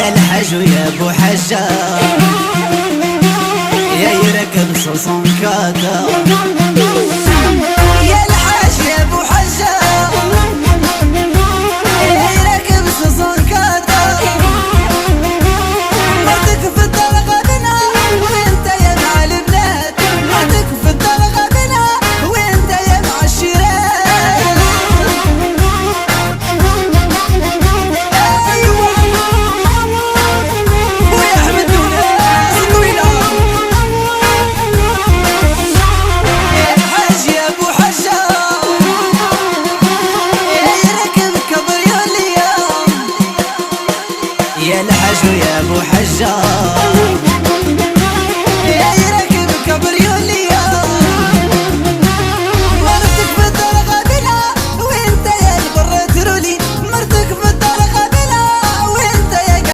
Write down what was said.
الحج ويا ابو حجار يا يركب حصان كاتا يا الحج يا ابو حجار يا يركب حصان كاتا مرتك في الطلقة بنا وانت يا مع البنات مرتك في الطلقة بنا وانت يا مع الشيرات يا الحج يا ابو حجار